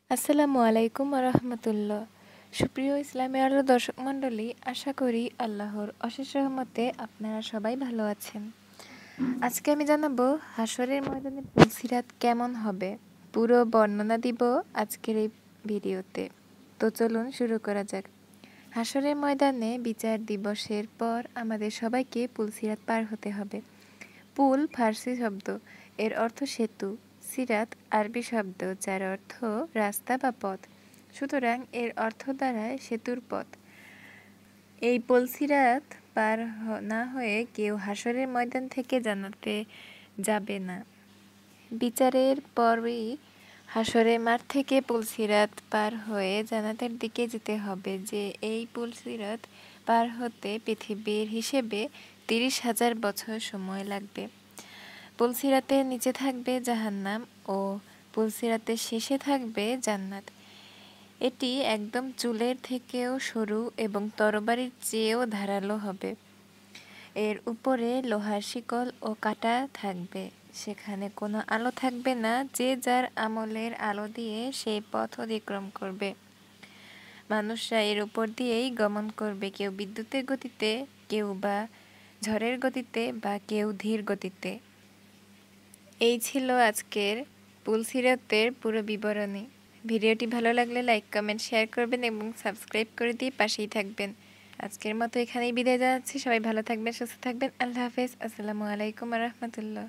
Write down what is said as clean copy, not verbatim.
আসসালামু আলাইকুম রাহমাতুল্লাহ। সুপ্রিয় ইসলামী আলো দর্শক মণ্ডলী, আশা করি আল্লাহর অশেষ রহমতে আপনারা সবাই ভালো আছেন। আজকে আমি জানাবো হাশরের ময়দানে পুলসিরাত কেমন হবে। পুরো বর্ণনা দিব আজকের এই ভিডিওতে। তো চলুন শুরু করা যাক। হাশরের ময়দানে বিচার দিবসের পর আমাদের সবাইকে পুলসিরাত পার হতে হবে। পুল ফার্সি শব্দ, এর অর্থ সেতু। সিরাত আরবি শব্দ, যার অর্থ রাস্তা বা পথ। সুতরাং এর অর্থ দাঁড়ায় সেতুর পথ। এই পুলসিরাত পার না হয়ে কেউ হাশরের ময়দান থেকে জান্নাতে যাবে না। বিচারের পরই হাশরের মাঠ থেকে পুলসিরাত পার হয়ে জান্নাতের দিকে যেতে হবে। যে এই পুলসিরাত পার হতে পৃথিবীর হিসেবে 30,000 বছর সময় লাগবে। পুলসিরাতের নিচে থাকবে জাহান্নাম ও পুলসিরাতের শেষে থাকবে জান্নাত। এটি একদম চুলের থেকেও সরু এবং তরবারির চেয়েও ধারালো হবে। এর উপরে লোহার শিকল ও কাঁটা থাকবে। সেখানে কোনো আলো থাকবে না। যে যার আমলের আলো দিয়ে সেই পথ অতিক্রম করবে। মানুষরা এর উপর দিয়েই গমন করবে, কেউ বিদ্যুতের গতিতে, কেউ বা ঝড়ের গতিতে, বা কেউ ধীর গতিতে। এই ছিল আজকের পুলসিরাতের পুরো বিবরণী। ভিডিওটি ভালো লাগলে লাইক, কমেন্ট, শেয়ার করবেন এবং সাবস্ক্রাইব করে দিয়ে পাশেই থাকবেন। আজকের মতো এখানেই বিদায় জানাচ্ছি। সবাই ভালো থাকবেন, সুস্থ থাকবেন। আল্লাহ হাফেজ। আসসালামু আলাইকুম রাহমাতুল্লাহ।